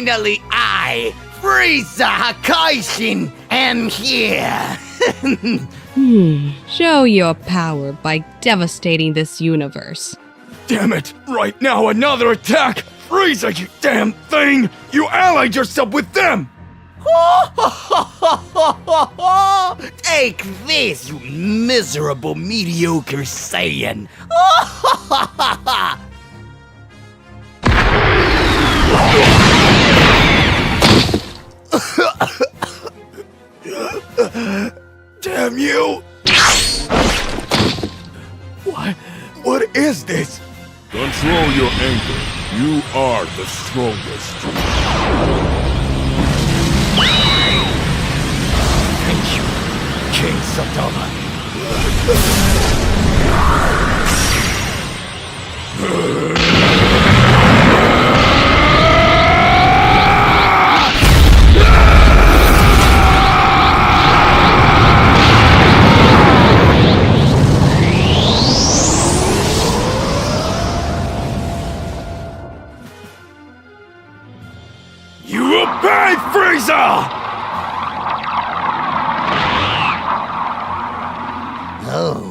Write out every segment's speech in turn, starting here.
Finally, I, Frieza Hakaishin, am here! Show your power by devastating this universe. Damn it! Right now, another attack! Frieza, you damn thing! You allied yourself with them! Take this, you miserable, mediocre Saiyan! Damn you! What is this? Control your anger. You are the strongest. Thank you, King Sadama. You will pay, Frieza! Oh.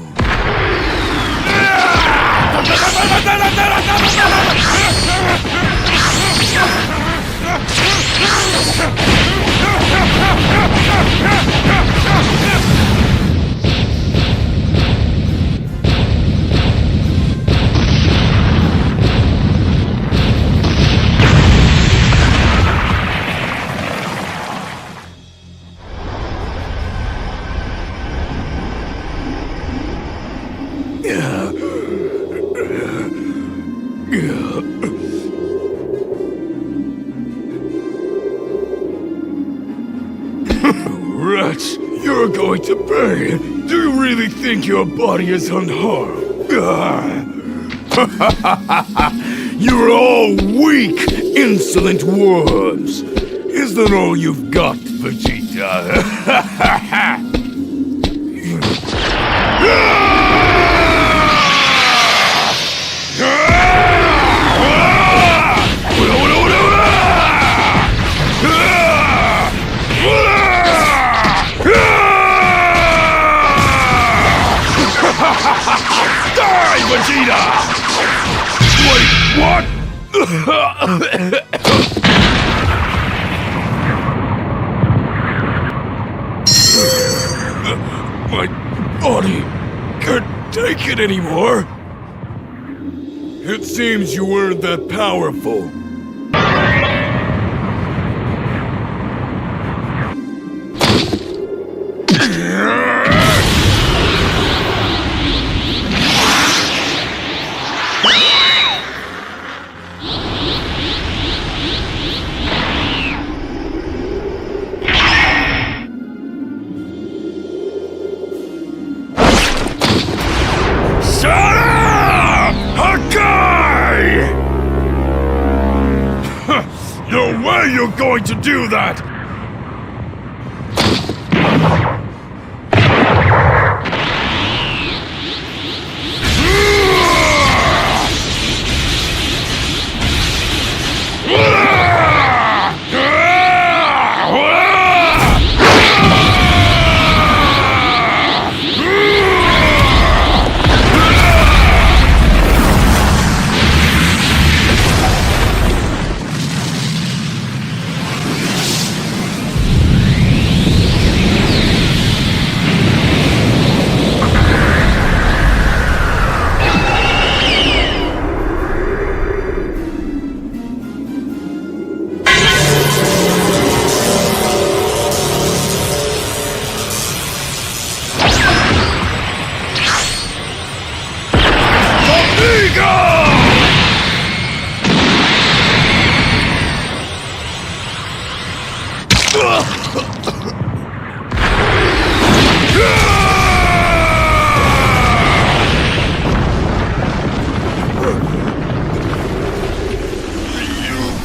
Wretch, you're going to pay. Do you really think your body is unharmed? You're all weak, insolent worms. Is that all you've got, Vegeta? Die, Vegeta! Wait, what? My body can't take it anymore. It seems you weren't that powerful. Shut up! Makai! No way you're going to do that!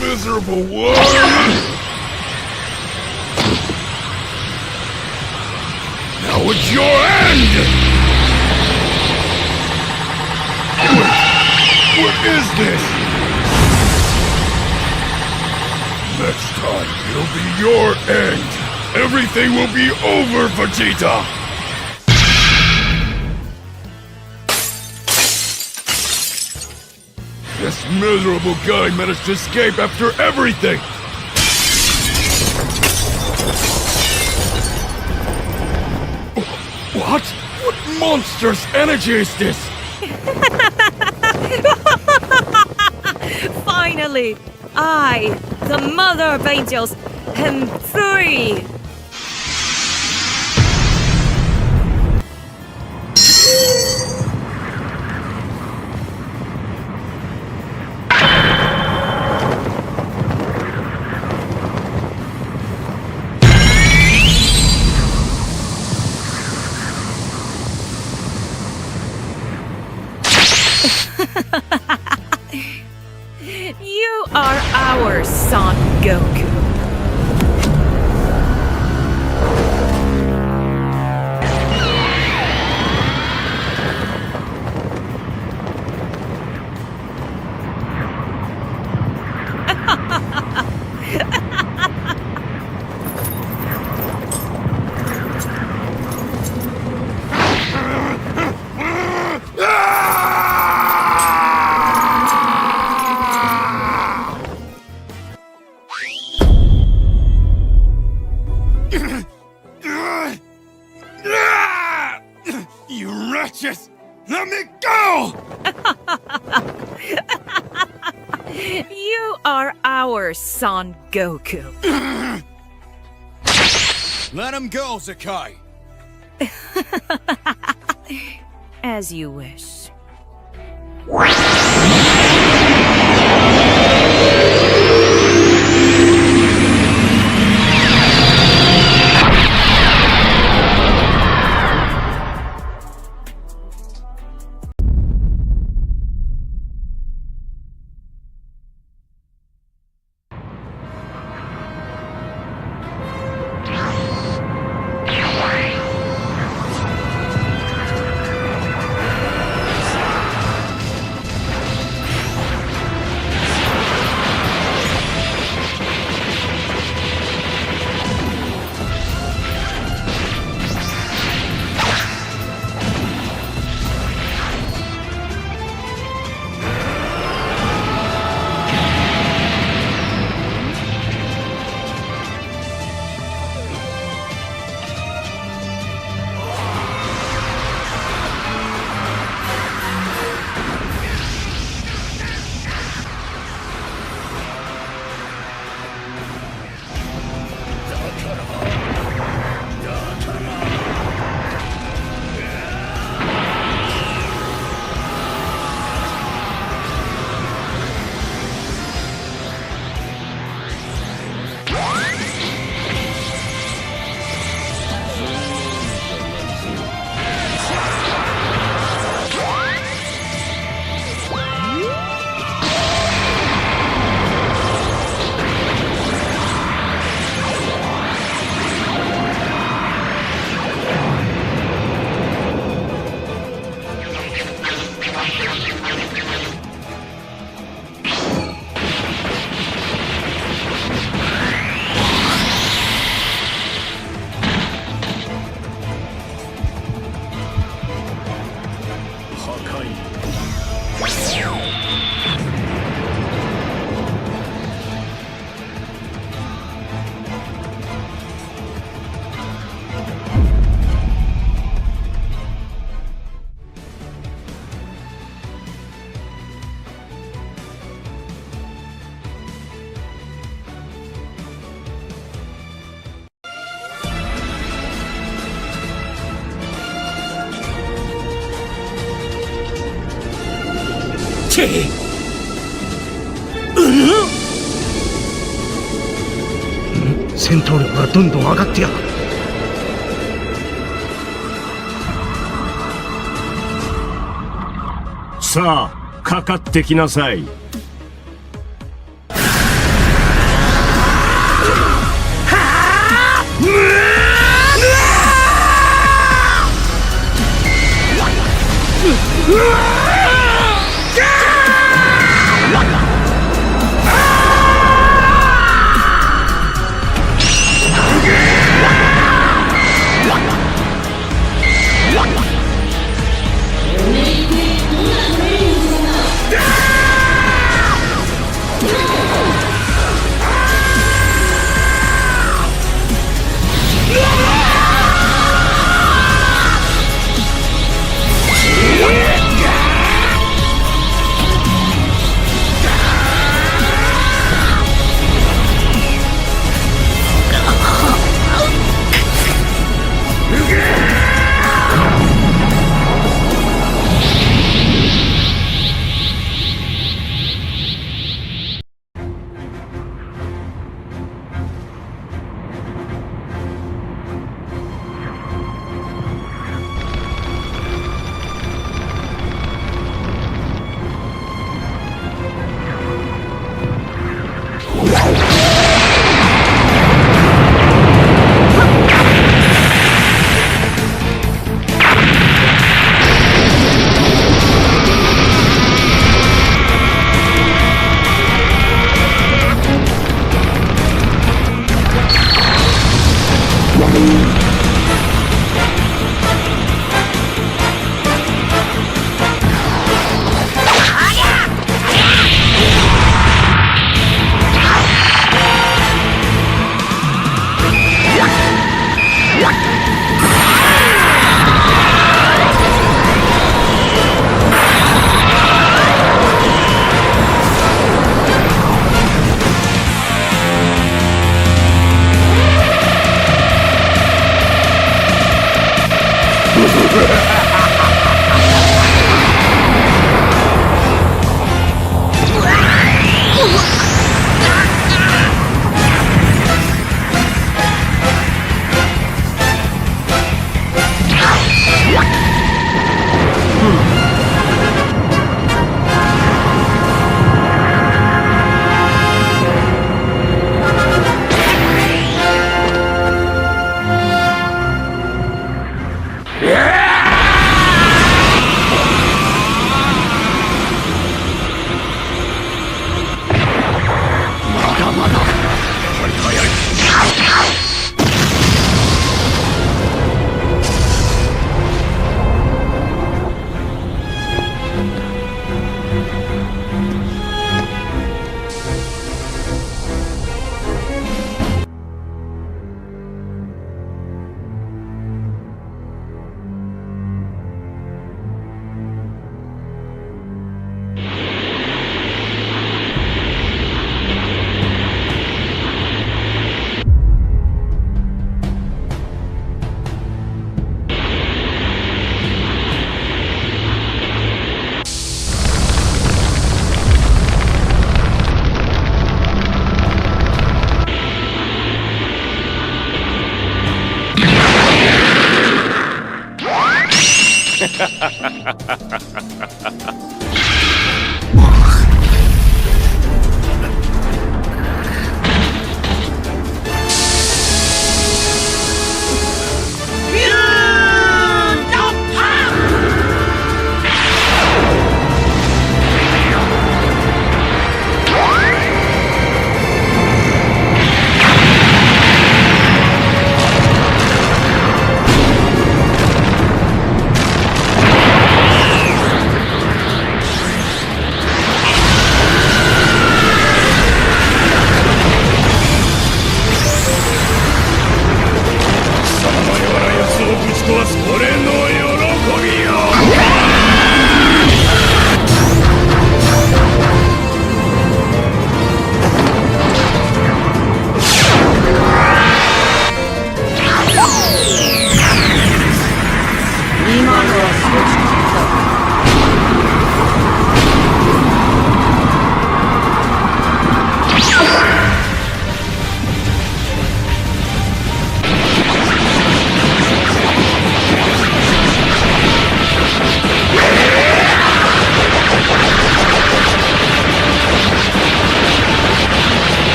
Miserable one! Now it's your end! What is this? It'll be your end. Everything will be over, Vegeta. This miserable guy managed to escape after everything. What? What monstrous energy is this? Finally, I, the Mother of Angels, am free! You are our son, Goku. You wretches! Let me go! You are our son, Goku. Let him go, Zakai. As you wish. Makai. 戦闘力がどんどん上がってやがる。さあ、かかってきなさい。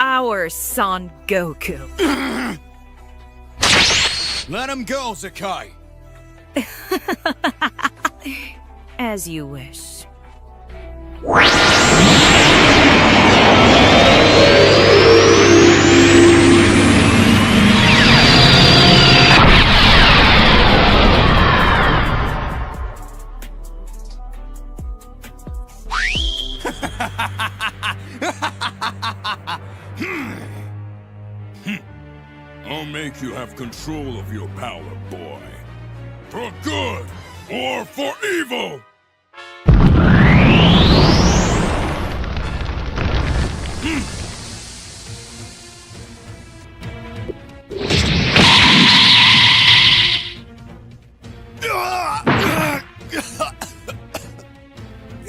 our Son Goku. Let him go, Zakai. As you wish. I'll make you have control of your power, boy. For good or for evil!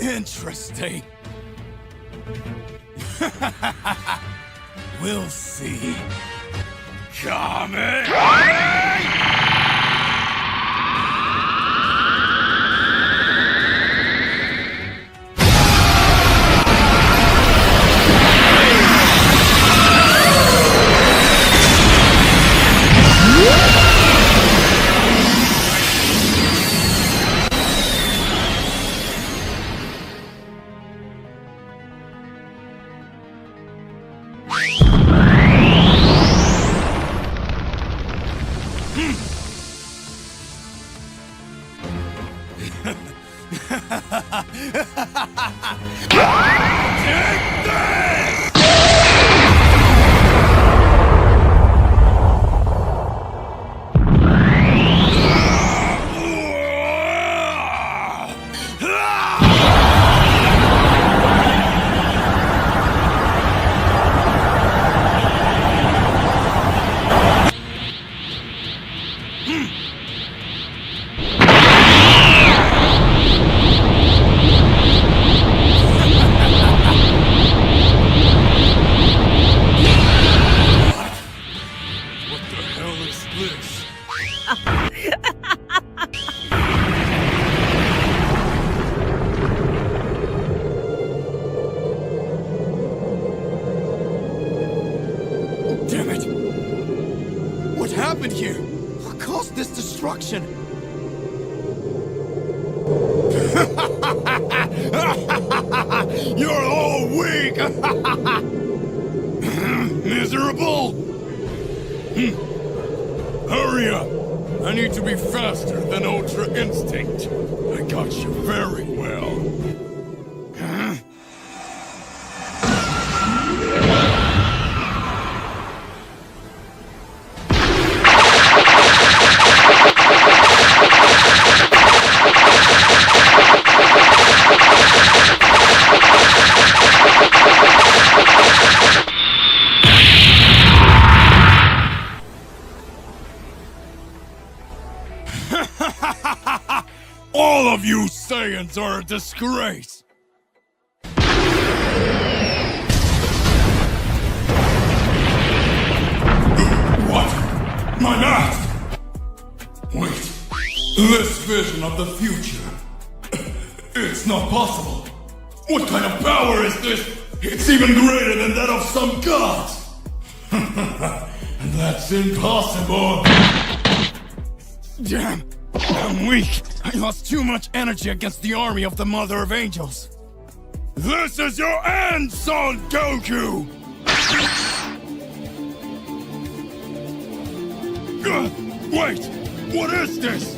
Interesting. We'll see. Kame! Damn it! What happened here? What caused this destruction? You're all weak! Miserable! Hurry up! I need to be faster than Ultra Instinct. I got you very well. All of you Saiyans are a disgrace! What? My mask! Wait, this vision of the future. It's not possible. What kind of power is this? It's even greater than that of some gods! That's impossible! Damn! I'm weak! I lost too much energy against the army of the Mother of Angels! This is your end, Son Goku! Wait! What is this?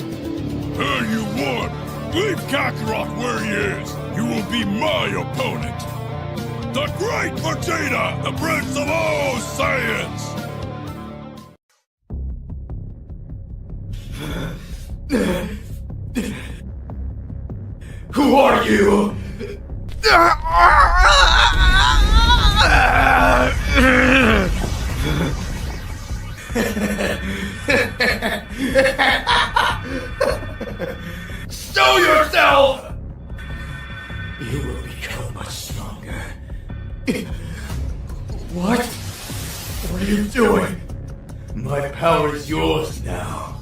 Hey, you won! Leave Kakarot where he is! You will be my opponent! The Great Vegeta, the Prince of all Saiyans! Who are you? Show yourself! You will become much stronger. What? What are you doing? My power is yours now.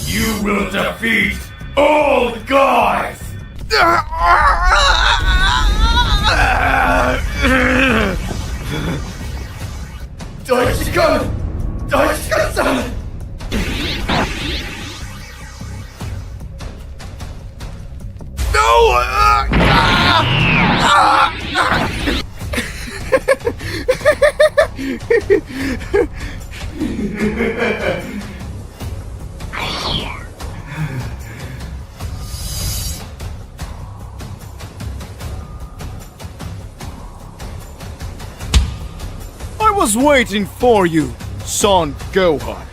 You will defeat all gods! 大時間さん I was waiting for you, Son Gohan.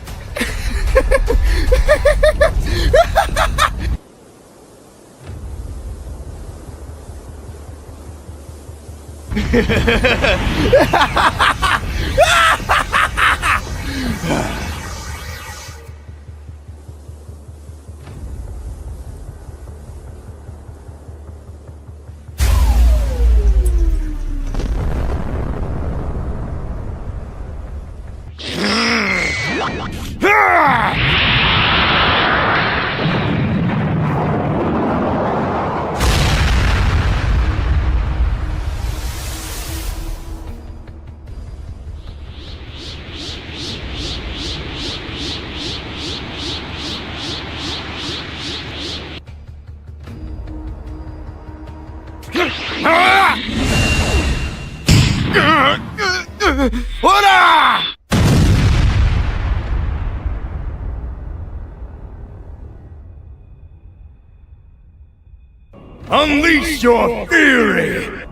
Unleash your fury!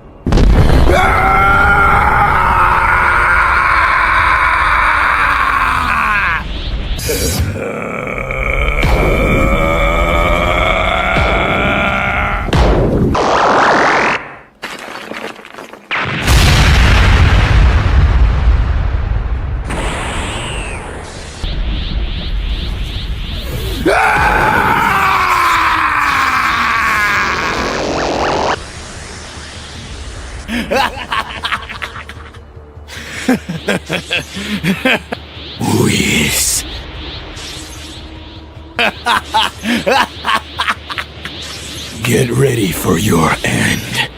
Oh yes. Get ready for your end.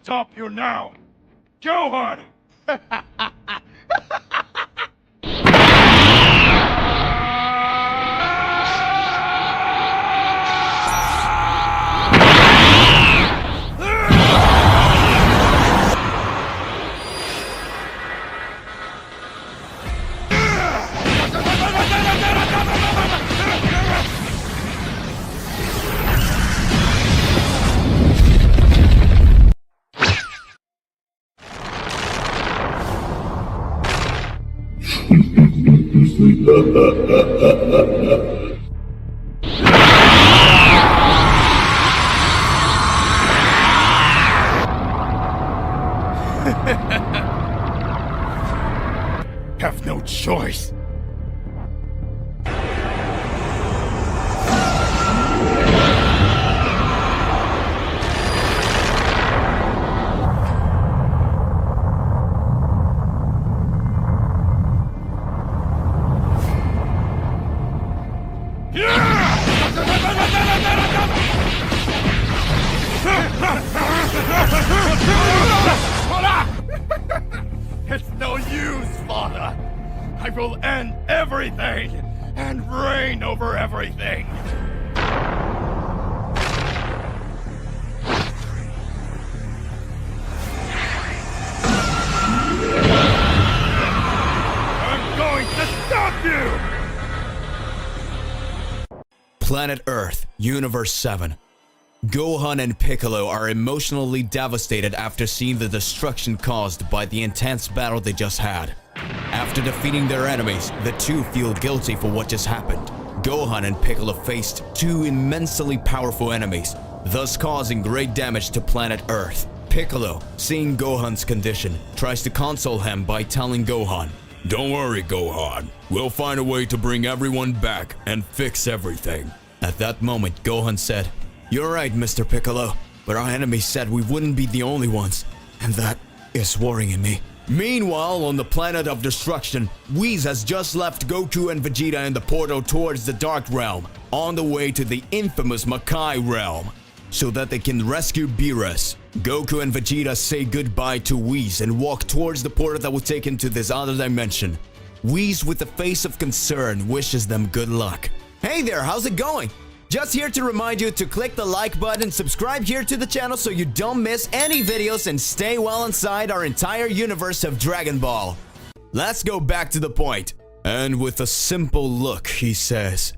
Stop you now! Gohan! have no choice. It's no use, Father. I will end everything and reign over everything. I'm going to stop you! Planet Earth, Universe 7. Gohan and Piccolo are emotionally devastated after seeing the destruction caused by the intense battle they just had. After defeating their enemies, the two feel guilty for what just happened. Gohan and Piccolo faced two immensely powerful enemies, thus causing great damage to planet Earth. Piccolo, seeing Gohan's condition, tries to console him by telling Gohan, Don't worry, Gohan. We'll find a way to bring everyone back and fix everything. At that moment, Gohan said, "You're right, Mr. Piccolo, but our enemies said we wouldn't be the only ones, and that is worrying me." Meanwhile, on the planet of destruction, Whis has just left Goku and Vegeta in the portal towards the Dark Realm, on the way to the infamous Makai realm, so that they can rescue Beerus. Goku and Vegeta say goodbye to Whis and walk towards the portal that will take them to this other dimension. Whis, with a face of concern, wishes them good luck. Hey there, how's it going? Just here to remind you to click the like button and subscribe here to the channel so you don't miss any videos and stay well inside our entire universe of Dragon Ball. Let's go back to the point. And with a simple look, he says,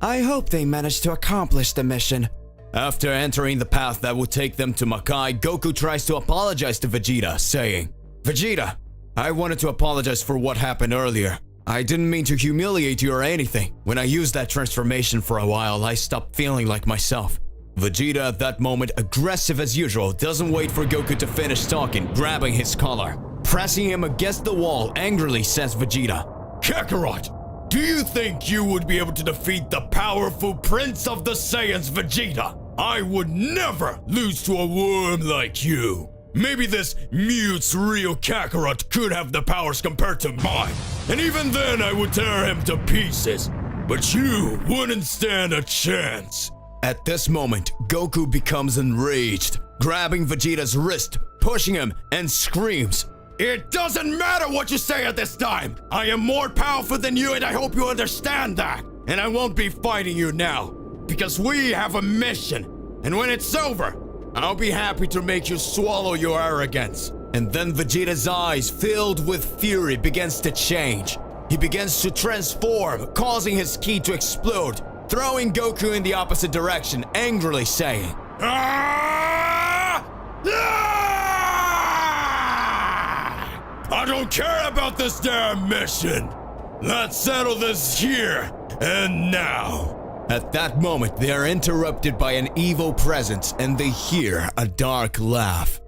"I hope they managed to accomplish the mission." After entering the path that would take them to Makai, Goku tries to apologize to Vegeta, saying, "Vegeta, I wanted to apologize for what happened earlier. I didn't mean to humiliate you or anything. When I used that transformation for a while, I stopped feeling like myself." Vegeta, at that moment, aggressive as usual, doesn't wait for Goku to finish talking, grabbing his collar. Pressing him against the wall, angrily says Vegeta, Kakarot, do you think you would be able to defeat the powerful Prince of the Saiyans, Vegeta? I would never lose to a worm like you. Maybe this mute's real Kakarot could have the powers compared to mine, and even then I would tear him to pieces. But you wouldn't stand a chance. At this moment, Goku becomes enraged, grabbing Vegeta's wrist, pushing him, and screams, It doesn't matter what you say at this time. I am more powerful than you, and I hope you understand that. And I won't be fighting you now, because we have a mission. And when it's over, I'll be happy to make you swallow your arrogance. And then Vegeta's eyes, filled with fury, begins to change. He begins to transform, causing his ki to explode, throwing Goku in the opposite direction, angrily saying, Ah! Ah! I don't care about this damn mission. Let's settle this here and now. At that moment, they are interrupted by an evil presence and they hear a dark laugh.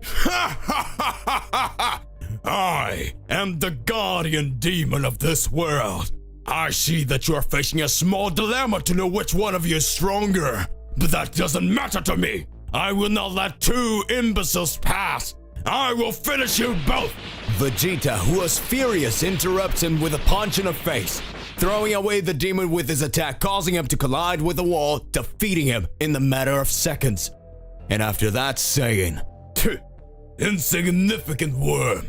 I am the guardian demon of this world. I see that you are facing a small dilemma to know which one of you is stronger. But that doesn't matter to me. I will not let two imbeciles pass. I will finish you both. Vegeta, who was furious, interrupts him with a punch in the face, throwing away the demon with his attack, causing him to collide with the wall, defeating him in the matter of seconds. And after that, saying, Insignificant worm.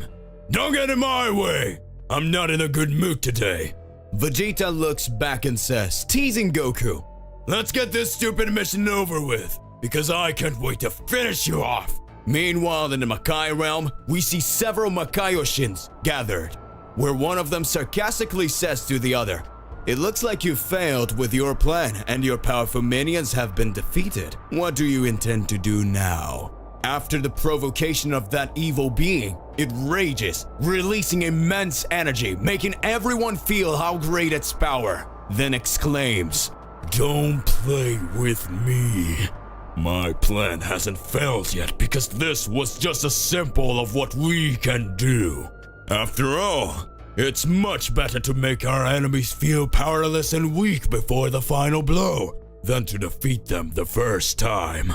Don't get in my way. I'm not in a good mood today. Vegeta looks back and says, teasing Goku, Let's get this stupid mission over with, because I can't wait to finish you off. Meanwhile, in the Makai realm, we see several Makaioshins gathered, where one of them sarcastically says to the other, "It looks like you failed with your plan and your powerful minions have been defeated. What do you intend to do now?" After the provocation of that evil being, it rages, releasing immense energy, making everyone feel how great its power, then exclaims, Don't play with me. My plan hasn't failed yet because this was just a sample of what we can do. After all, It's much better to make our enemies feel powerless and weak before the final blow than to defeat them the first time.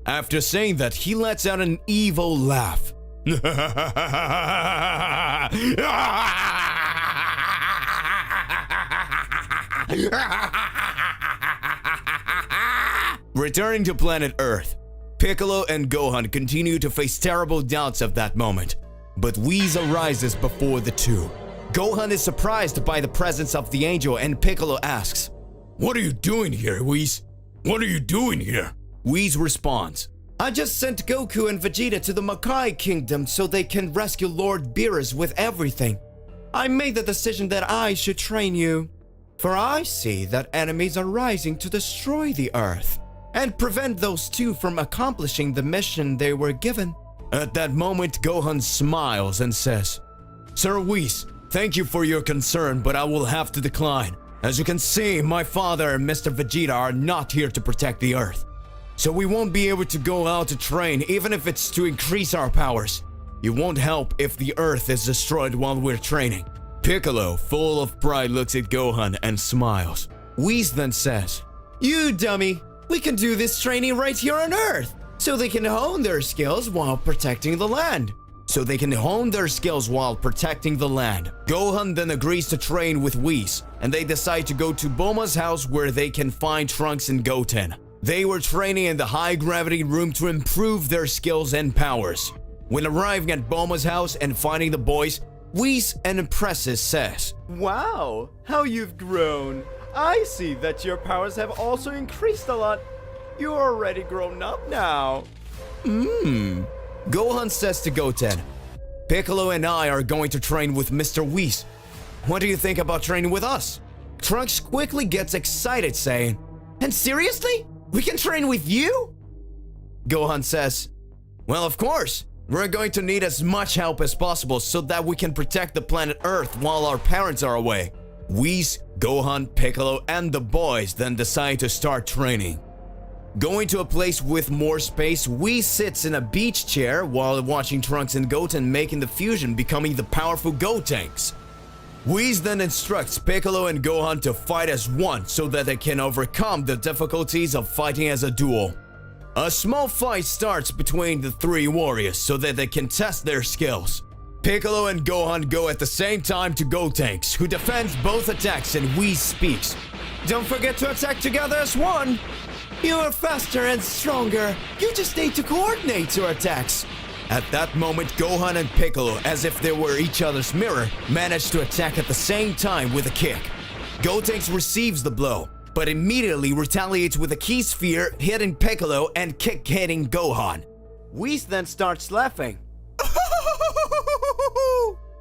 After saying that, he lets out an evil laugh. Returning to planet Earth, Piccolo and Gohan continue to face terrible doubts of that moment, but Whis arises before the two. Gohan is surprised by the presence of the angel and Piccolo asks, "What are you doing here, Whis? What are you doing here?" Whis responds, "I just sent Goku and Vegeta to the Makai kingdom so they can rescue Lord Beerus with everything. I made the decision that I should train you, for I see that enemies are rising to destroy the Earth and prevent those two from accomplishing the mission they were given." At that moment, Gohan smiles and says, "Sir Whis, thank you for your concern, but I will have to decline. As you can see, my father and Mr. Vegeta are not here to protect the Earth. So we won't be able to go out to train even if it's to increase our powers. It won't help if the Earth is destroyed while we're training." Piccolo, full of pride, looks at Gohan and smiles. Whis then says, "You dummy, we can do this training right here on Earth, so they can hone their skills while protecting the land." Gohan then agrees to train with Whis, and they decide to go to Bulma's house where they can find Trunks and Goten. They were training in the high-gravity room to improve their skills and powers. When arriving at Bulma's house and finding the boys, Whis and Impresses says, Wow, how you've grown. I see that your powers have also increased a lot. You're already grown up now. Gohan says to Goten, "Piccolo and I are going to train with Mr. Whis. What do you think about training with us?" Trunks quickly gets excited, saying, "And seriously? We can train with you?" Gohan says, "Well, of course. We're going to need as much help as possible so that we can protect the planet Earth while our parents are away." Whis, Gohan, Piccolo, and the boys then decide to start training. Going to a place with more space, Whis sits in a beach chair while watching Trunks and Goten making the fusion, becoming the powerful Gotenks. Whis then instructs Piccolo and Gohan to fight as one so that they can overcome the difficulties of fighting as a duo. A small fight starts between the three warriors so that they can test their skills. Piccolo and Gohan go at the same time to Gotenks, who defends both attacks, and Whis speaks, "Don't forget to attack together as one. You are faster and stronger. You just need to coordinate your attacks." At that moment, Gohan and Piccolo, as if they were each other's mirror, manage to attack at the same time with a kick. Gotenks receives the blow, but immediately retaliates with a key sphere, hitting Piccolo and kick hitting Gohan. Whis then starts laughing.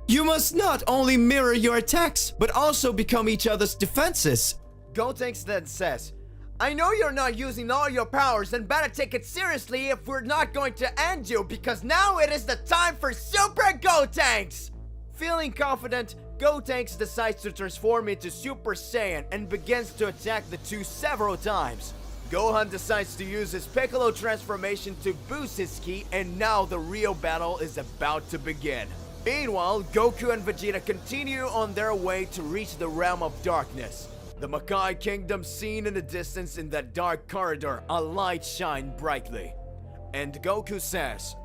"You must not only mirror your attacks, but also become each other's defenses." Gotenks then says, "I know you're not using all your powers and better take it seriously if we're not going to end you, because now it is the time for Super Gotenks!" Feeling confident, Gotenks decides to transform into Super Saiyan and begins to attack the two several times. Gohan decides to use his Piccolo transformation to boost his ki, and now the real battle is about to begin. Meanwhile, Goku and Vegeta continue on their way to reach the realm of darkness. The Makai kingdom seen in the distance. In that dark corridor, a light shines brightly. And Goku says,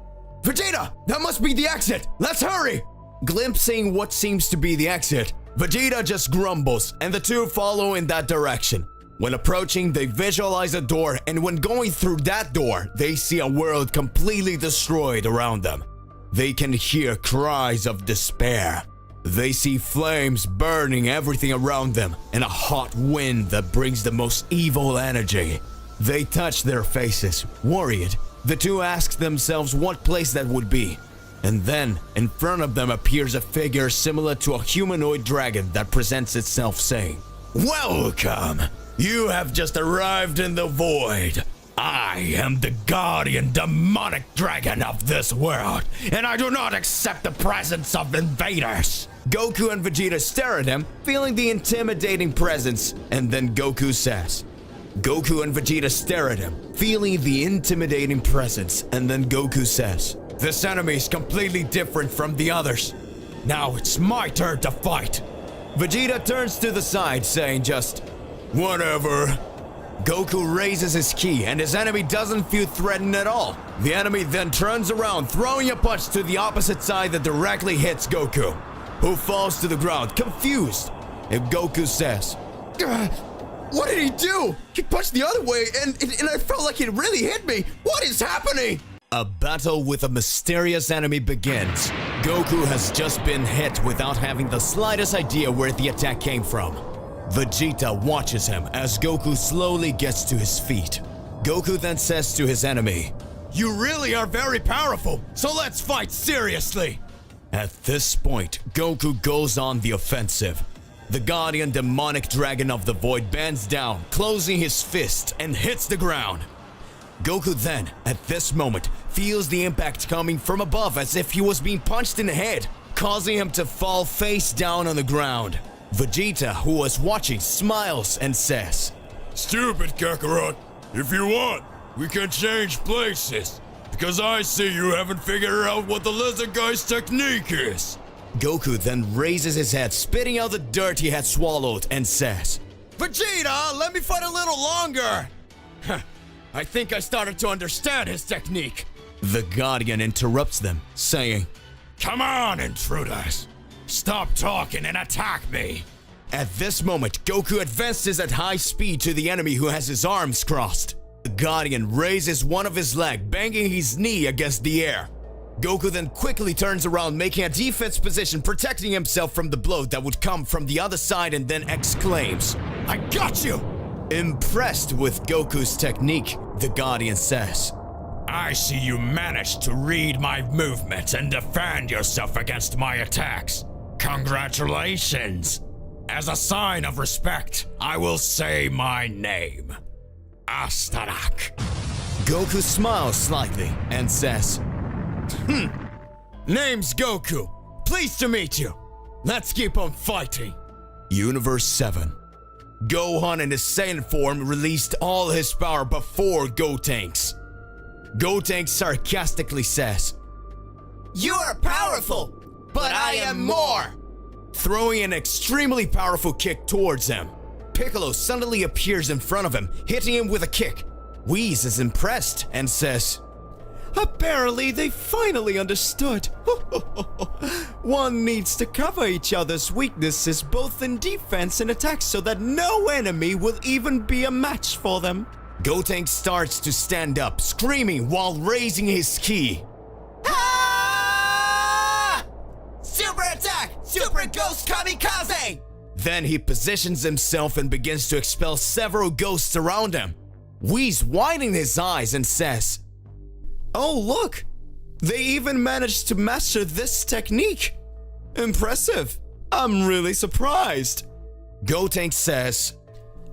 "Vegeta, that must be the exit! Let's hurry!" Glimpsing what seems to be the exit, Vegeta just grumbles, and the two follow in that direction. When approaching, they visualize a door, and when going through that door, they see a world completely destroyed around them. They can hear cries of despair. They see flames burning everything around them, and a hot wind that brings the most evil energy. They touch their faces, worried. The two ask themselves what place that would be. And then, in front of them appears a figure similar to a humanoid dragon that presents itself, saying, "Welcome! You have just arrived in the void. I am the guardian demonic dragon of this world, and I do not accept the presence of invaders." Goku and Vegeta stare at him, feeling the intimidating presence, and then Goku says, Goku and Vegeta stare at him, feeling the intimidating presence, and then Goku says, "This enemy is completely different from the others. Now it's my turn to fight. Vegeta turns to the side, saying just, "Whatever." Goku raises his ki, and his enemy doesn't feel threatened at all. The enemy then turns around, throwing a punch to the opposite side that directly hits Goku, who falls to the ground, confused. And Goku says, "What did he do? He punched the other way, and I felt like it really hit me. What is happening?" A battle with a mysterious enemy begins. Goku has just been hit without having the slightest idea where the attack came from. Vegeta watches him as Goku slowly gets to his feet. Goku then says to his enemy, "You really are very powerful, so let's fight seriously." At this point, Goku goes on the offensive. The guardian demonic dragon of the void bends down, closing his fist, and hits the ground. Goku then, at this moment, feels the impact coming from above as if he was being punched in the head, causing him to fall face down on the ground. Vegeta, who was watching, smiles and says, Stupid Kakarot. If you want, we can change places. Because I see you haven't figured out what the lizard guy's technique is. Goku then raises his head, spitting out the dirt he had swallowed, and says, Vegeta, let me fight a little longer. I think I started to understand his technique. The Guardian interrupts them, saying, Come on, intruders. Stop talking and attack me. At this moment, Goku advances at high speed to the enemy who has his arms crossed. The Guardian raises one of his legs, banging his knee against the air. Goku then quickly turns around, making a defense position, protecting himself from the blow that would come from the other side, and then exclaims, I got you! Impressed with Goku's technique, the Guardian says, I see you managed to read my movements and defend yourself against my attacks. Congratulations! As a sign of respect, I will say my name. Astarak. Goku smiles slightly and says, Name's Goku. Pleased to meet you. Let's keep on fighting. Universe 7. Gohan in his Saiyan form released all his power before Gotenks. Gotenks sarcastically says, You are powerful, but I am more! Throwing an extremely powerful kick towards him. Piccolo suddenly appears in front of him, hitting him with a kick. Whis is impressed and says, Apparently they finally understood. One needs to cover each other's weaknesses both in defense and attack so that no enemy will even be a match for them. Gotenks starts to stand up, screaming while raising his ki. Ah! Super attack! Super Ghost Kamikaze! Then he positions himself and begins to expel several ghosts around him. Whis widening his eyes and says, Oh look! They even managed to master this technique! Impressive! I'm really surprised! Gotenks says,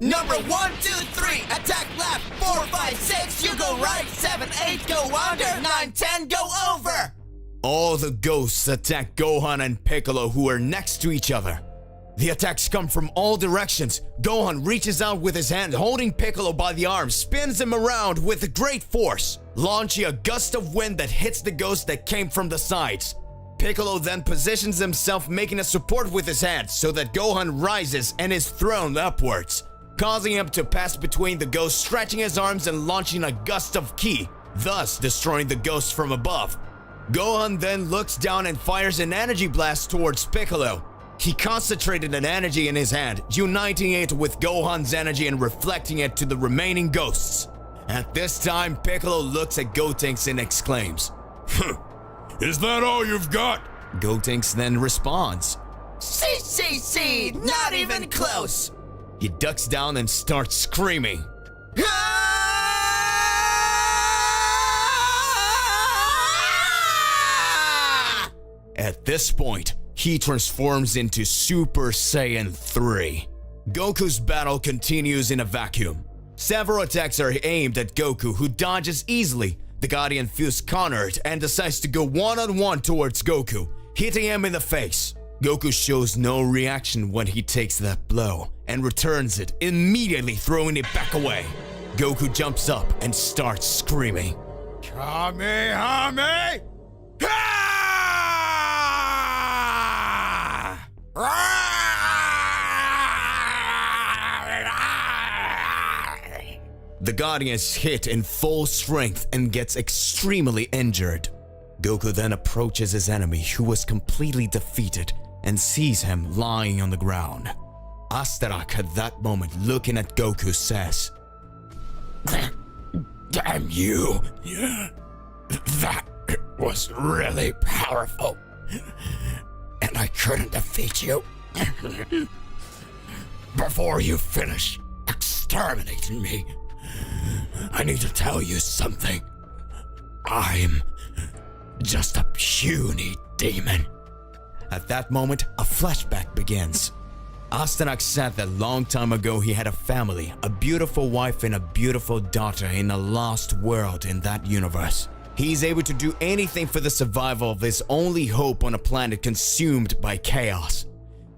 Number 1, 2, 3, attack left, 4, 5, 6, you go right, 7, 8, go under, 9, 10, go over! All the ghosts attack Gohan and Piccolo, who are next to each other. The attacks come from all directions. Gohan reaches out with his hand, holding Piccolo by the arm, spins him around with great force, launching a gust of wind that hits the ghost that came from the sides. Piccolo then positions himself, making a support with his hand so that Gohan rises and is thrown upwards, causing him to pass between the ghosts, stretching his arms and launching a gust of ki, thus destroying the ghosts from above. Gohan then looks down and fires an energy blast towards Piccolo. He concentrated an energy in his hand, uniting it with Gohan's energy and reflecting it to the remaining ghosts. At this time, Piccolo looks at Gotenks and exclaims, Is that all you've got? Gotenks then responds, See, not even close! He ducks down and starts screaming. Ah! At this point, he transforms into Super Saiyan 3. Goku's battle continues in a vacuum. Several attacks are aimed at Goku, who dodges easily. The Guardian feels cornered and decides to go one-on-one towards Goku, hitting him in the face. Goku shows no reaction when he takes that blow and returns it, immediately throwing it back away. Goku jumps up and starts screaming, Kamehame! The Guardians hit in full strength and gets extremely injured. Goku then approaches his enemy, who was completely defeated, and sees him lying on the ground. Astarak at that moment, looking at Goku, says, Damn you. That was really powerful. And I couldn't defeat you. Before you finish exterminating me, I need to tell you something. I'm just a puny demon. At that moment, a flashback begins. Astarak said that long time ago he had a family, a beautiful wife and a beautiful daughter in a lost world in that universe. He's able to do anything for the survival of his only hope on a planet consumed by chaos.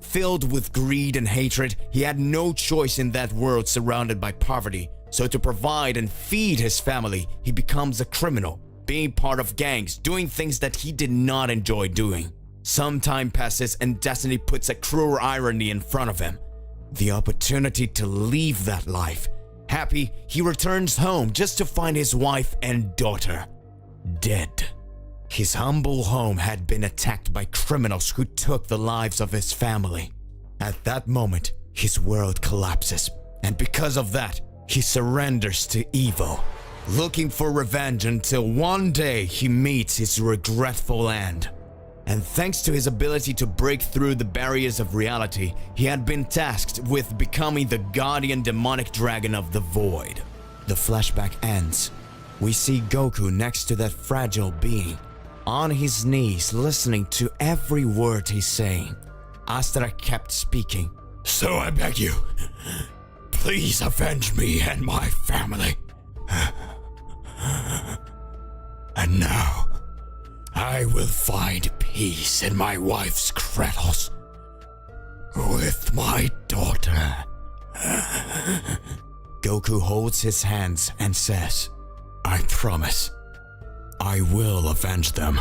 Filled with greed and hatred, he had no choice in that world surrounded by poverty. So to provide and feed his family, he becomes a criminal, being part of gangs, doing things that he did not enjoy doing. Some time passes and destiny puts a cruel irony in front of him. The opportunity to leave that life. Happy, he returns home just to find his wife and daughter dead. His humble home had been attacked by criminals who took the lives of his family. At that moment, his world collapses, and because of that, he surrenders to evil, looking for revenge until one day he meets his regretful end. And thanks to his ability to break through the barriers of reality, he had been tasked with becoming the guardian demonic dragon of the void. The flashback ends. We see Goku next to that fragile being, on his knees listening to every word he's saying. Astarak kept speaking. So I beg you, please avenge me and my family. And now, I will find peace in my wife's cradles with my daughter. Goku holds his hands and says, I promise, I will avenge them.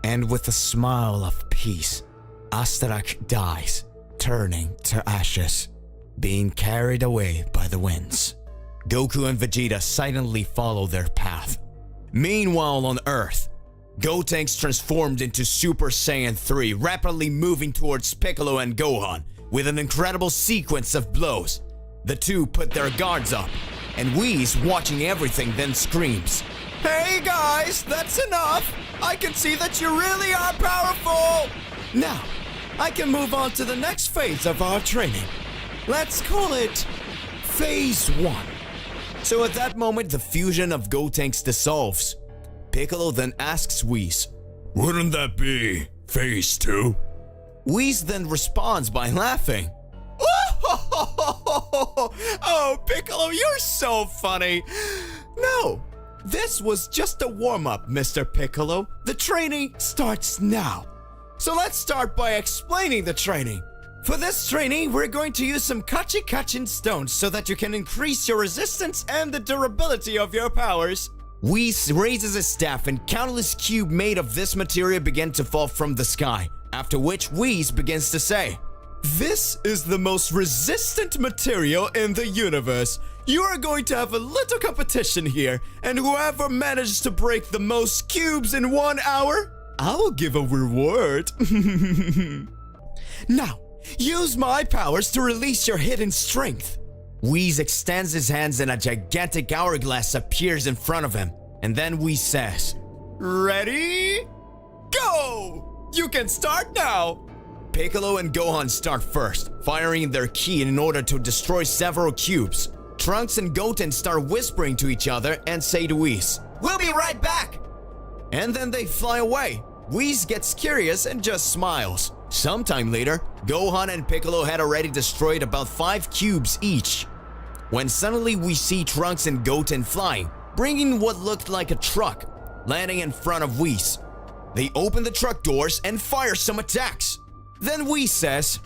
And with a smile of peace, Astarak dies, turning to ashes, being carried away by the winds. Goku and Vegeta silently follow their path. Meanwhile on Earth, Gotenks transformed into Super Saiyan 3, rapidly moving towards Piccolo and Gohan with an incredible sequence of blows. The two put their guards up, and Whis, watching everything, then screams, Hey guys, that's enough! I can see that you really are powerful! Now, I can move on to the next phase of our training. Let's call it Phase 1. So at that moment, the fusion of Gotenks dissolves. Piccolo then asks Whis, Wouldn't that be Phase 2? Whis then responds by laughing. Oh, Piccolo, you're so funny. No, this was just a warm-up, Mr. Piccolo. The training starts now. So let's start by explaining the training. For this training, we're going to use some Kachin stones so that you can increase your resistance and the durability of your powers. Whis raises his staff and countless cubes made of this material begin to fall from the sky, after which Whis begins to say, This is the most resistant material in the universe. You are going to have a little competition here, and whoever manages to break the most cubes in 1 hour, I will give a reward. Now, use my powers to release your hidden strength. Whis extends his hands and a gigantic hourglass appears in front of him, and then Whis says, Ready? Go! You can start now! Piccolo and Gohan start first, firing their ki in order to destroy several cubes. Trunks and Goten start whispering to each other and say to Whis, We'll be right back! and then they fly away. Whis gets curious and just smiles. Sometime later, Gohan and Piccolo had already destroyed about 5 cubes each, when suddenly we see Trunks and Goten flying, bringing what looked like a truck, landing in front of Whis. They open the truck doors and fire some attacks. Then Whis says,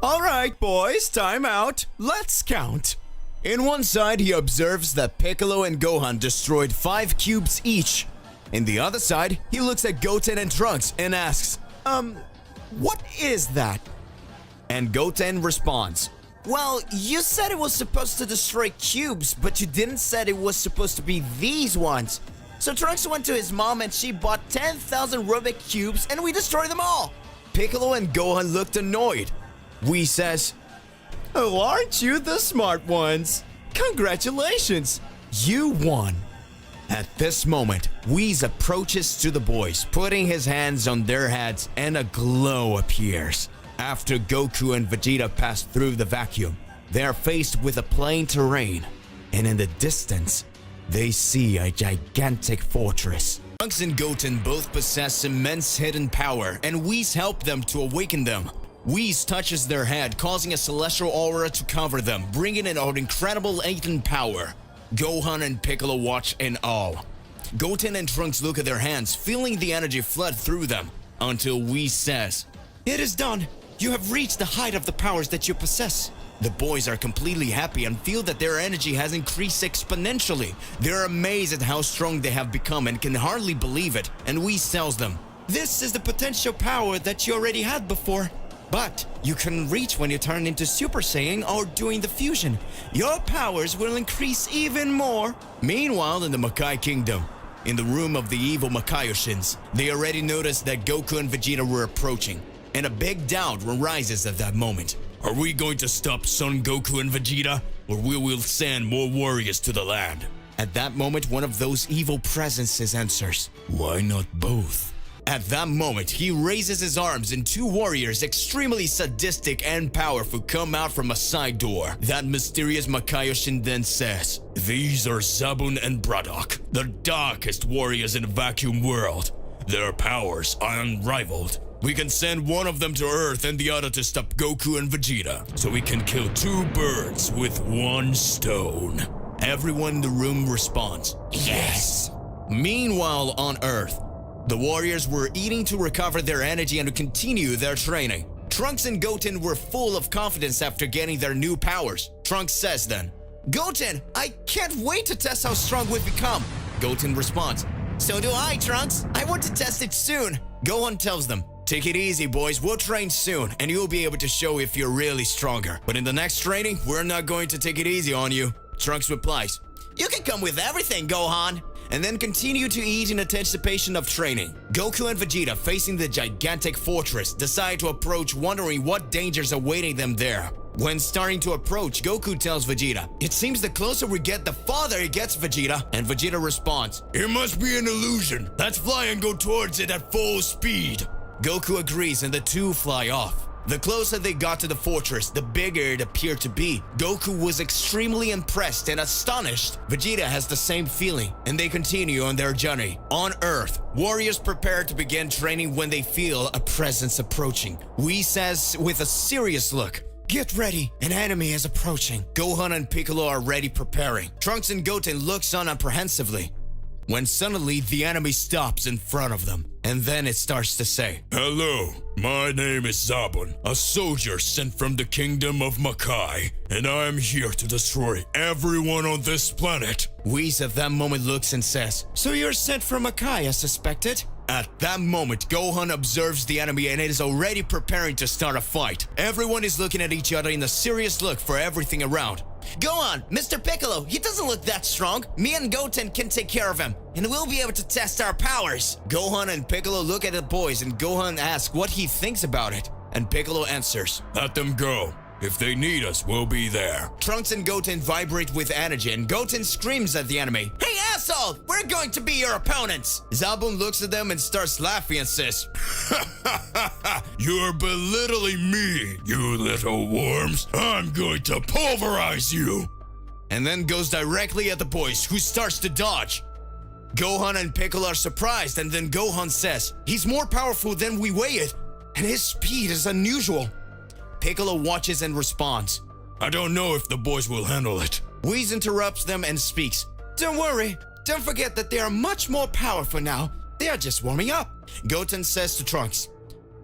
Alright boys, time out. Let's count. in one side he observes that Piccolo and Gohan destroyed 5 cubes each. In the other side, he looks at Goten and Trunks and asks, What is that? And Goten responds, Well, you said it was supposed to destroy cubes, but you didn't said it was supposed to be these ones. So Trunks went to his mom and she bought 10,000 Rubik cubes and we destroyed them all. Piccolo and Gohan looked annoyed. Whis says, Oh, aren't you the smart ones? Congratulations! You won. At this moment, Whis approaches to the boys, putting his hands on their heads, and a glow appears. After Goku and Vegeta pass through the vacuum, they are faced with a plain terrain, and in the distance, they see a gigantic fortress. Trunks and Goten both possess immense hidden power, and Whis help them to awaken them. Whis touches their head, causing a celestial aura to cover them, bringing in an incredible latent power. Gohan and Piccolo watch in awe. Goten and Trunks look at their hands, feeling the energy flood through them, until Whis says, It is done! You have reached the height of the powers that you possess. The boys are completely happy and feel that their energy has increased exponentially. They're amazed at how strong they have become and can hardly believe it, and Whis tells them, This is the potential power that you already had before. But you can reach when you turn into Super Saiyan or doing the fusion. Your powers will increase even more. Meanwhile, in the Makai Kingdom, in the room of the evil Makaioshins, they already noticed that Goku and Vegeta were approaching, and a big doubt arises at that moment. Are we going to stop Son Goku and Vegeta, or we will send more warriors to the land? At that moment, one of those evil presences answers, Why not both? At that moment, he raises his arms and two warriors, extremely sadistic and powerful, come out from a side door. That mysterious Makaiyoshin then says, These are Zabun and Braddock, the darkest warriors in the vacuum world. Their powers are unrivaled. We can send one of them to Earth and the other to stop Goku and Vegeta, so we can kill two birds with one stone. Everyone in the room responds, Yes! Meanwhile, on Earth, the warriors were eating to recover their energy and to continue their training. Trunks and Goten were full of confidence after getting their new powers. Trunks says then, Goten, I can't wait to test how strong we've become. Goten responds, So do I, Trunks. I want to test it soon. Gohan tells them, Take it easy, boys. We'll train soon, and you'll be able to show if you're really stronger. But in the next training, we're not going to take it easy on you. Trunks replies, You can come with everything, Gohan. And then continue to eat in anticipation of training. Goku and Vegeta, facing the gigantic fortress, decide to approach, wondering what dangers awaiting them there. When starting to approach, Goku tells Vegeta, It seems the closer we get, the farther it gets, Vegeta. And Vegeta responds, It must be an illusion. Let's fly and go towards it at full speed. Goku agrees and the two fly off. The closer they got to the fortress, the bigger it appeared to be. Goku was extremely impressed and astonished. Vegeta has the same feeling, and they continue on their journey. On Earth, warriors prepare to begin training when they feel a presence approaching. Whis says with a serious look, Get ready, an enemy is approaching. Gohan and Piccolo are ready preparing. Trunks and Goten looks on apprehensively, when suddenly the enemy stops in front of them, and then it starts to say, Hello, my name is Zabun, a soldier sent from the kingdom of Makai, and I am here to destroy everyone on this planet. Whis at that moment looks and says, So you're sent from Makai as suspected? At that moment, Gohan observes the enemy and is already preparing to start a fight. Everyone is looking at each other in a serious look for everything around. Go on, Mr. Piccolo. He doesn't look that strong. Me and Goten can take care of him, and we'll be able to test our powers. Gohan and Piccolo look at the boys and Gohan asks what he thinks about it. And Piccolo answers, Let them go. If they need us, we'll be there. Trunks and Goten vibrate with energy and Goten screams at the enemy, Hey asshole, we're going to be your opponents. Zabun looks at them and starts laughing and says, You're belittling me, you little worms. I'm going to pulverize you. And then goes directly at the boys, who starts to dodge. Gohan and Piccolo are surprised, and then Gohan says, He's more powerful than we weighed, and his speed is unusual. Piccolo watches and responds, I don't know if the boys will handle it. Whis interrupts them and speaks, Don't worry. Don't forget that they are much more powerful now. They are just warming up. Goten says to Trunks,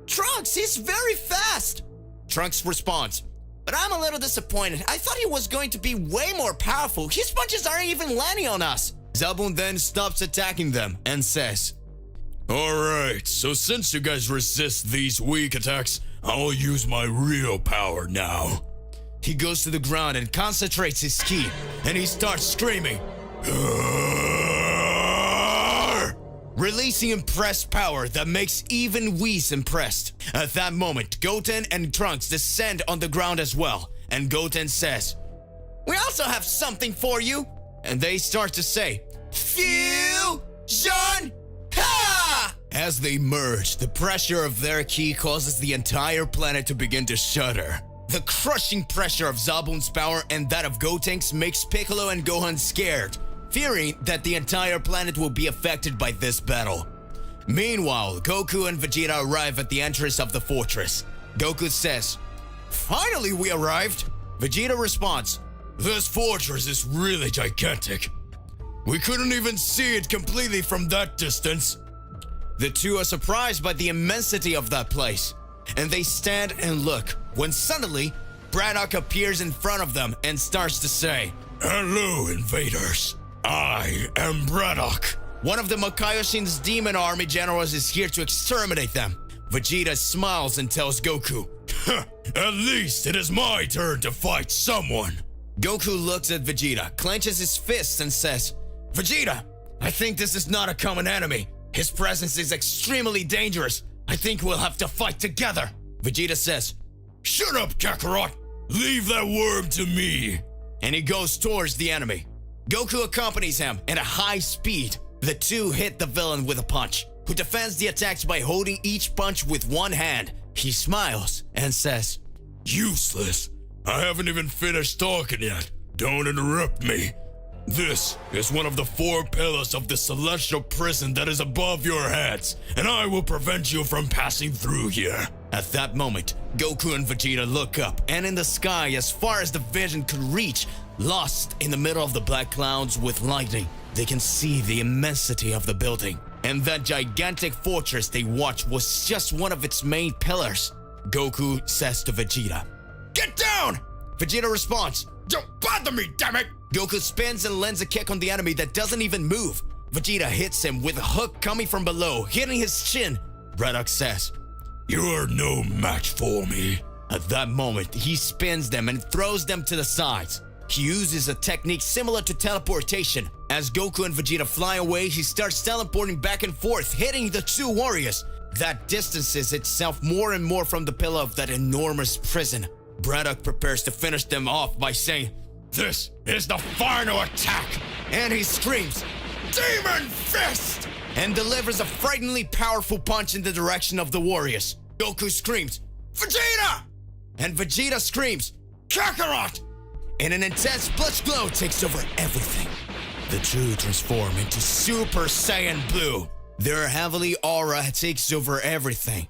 Trunks, he's very fast. Trunks responds, But I'm a little disappointed. I thought he was going to be way more powerful. His punches aren't even landing on us. Zabun then stops attacking them and says, Alright, so since you guys resist these weak attacks, I'll use my real power now. He goes to the ground and concentrates his ki, and he starts screaming, releasing impressed power that makes even Whis impressed. At that moment, Goten and Trunks descend on the ground as well, and Goten says, "We also have something for you." And they start to say, "Fusion! Ha!" As they merge, the pressure of their ki causes the entire planet to begin to shudder. The crushing pressure of Zabun's power and that of Gotenks makes Piccolo and Gohan scared, fearing that the entire planet will be affected by this battle. Meanwhile, Goku and Vegeta arrive at the entrance of the fortress. Goku says, "Finally we arrived!" Vegeta responds, This fortress is really gigantic. We couldn't even see it completely from that distance. The two are surprised by the immensity of that place, and they stand and look, when suddenly, Braddock appears in front of them and starts to say, Hello, invaders. I am Braddock. one of the Makaioshin's demon army generals is here to exterminate them. Vegeta smiles and tells Goku, At least it is my turn to fight someone. Goku looks at Vegeta, clenches his fists and says, Vegeta, I think this is not a common enemy. His presence is extremely dangerous. I think we'll have to fight together. Vegeta says, Shut up, Kakarot. Leave that worm to me. And he goes towards the enemy. Goku accompanies him at a high speed. The two hit the villain with a punch, who defends the attacks by holding each punch with one hand. He smiles and says, Useless. I haven't even finished talking yet. Don't interrupt me. This is one of the 4 pillars of the celestial prison that is above your heads, and I will prevent you from passing through here. At that moment, Goku and Vegeta look up, and in the sky, as far as the vision could reach, lost in the middle of the black clouds with lightning, they can see the immensity of the building. And that gigantic fortress they watch was just one of its main pillars. Goku says to Vegeta, Get down! Vegeta responds, Don't bother me, damn it! Goku spins and lands a kick on the enemy that doesn't even move. Vegeta hits him with a hook coming from below, hitting his chin. Braddock says, You are no match for me. At that moment, he spins them and throws them to the sides. He uses a technique similar to teleportation. As Goku and Vegeta fly away, he starts teleporting back and forth, hitting the two warriors. That distances itself more and more from the pillar of that enormous prison. Braddock prepares to finish them off by saying, This is the final attack! And he screams, Demon Fist! And delivers a frighteningly powerful punch in the direction of the warriors. Goku screams, Vegeta! And Vegeta screams, Kakarot! And an intense blush glow takes over everything. The two transform into Super Saiyan Blue. Their heavenly aura takes over everything.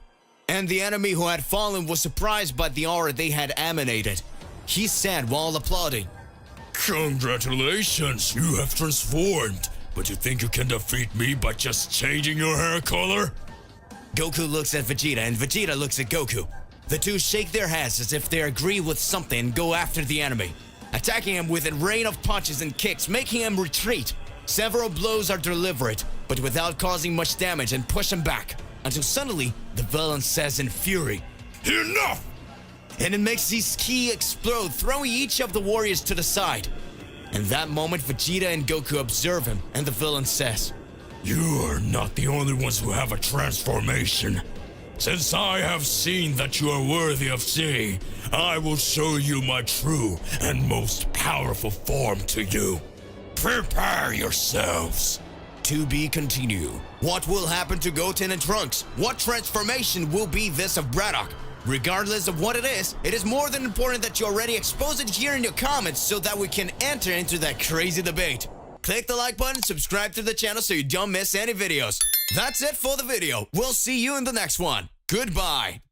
And the enemy who had fallen was surprised by the aura they had emanated. He said while applauding, Congratulations, you have transformed. But you think you can defeat me by just changing your hair color? Goku looks at Vegeta and Vegeta looks at Goku. The two shake their heads as if they agree with something and go after the enemy, attacking him with a rain of punches and kicks, making him retreat. Several blows are delivered, but without causing much damage, and push him back, until suddenly the villain says in fury, Enough! And it makes his ki explode, throwing each of the warriors to the side. In that moment, Vegeta and Goku observe him, and the villain says, You are not the only ones who have a transformation. Since I have seen that you are worthy of seeing, I will show you my true and most powerful form to you. Prepare yourselves. To be continued. What will happen to Goten and Trunks? What transformation will be this of Braddock? Regardless of what it is more than important that you already expose it here in your comments so that we can enter into that crazy debate. Click the like button, subscribe to the channel so you don't miss any videos. That's it for the video. We'll see you in the next one. Goodbye.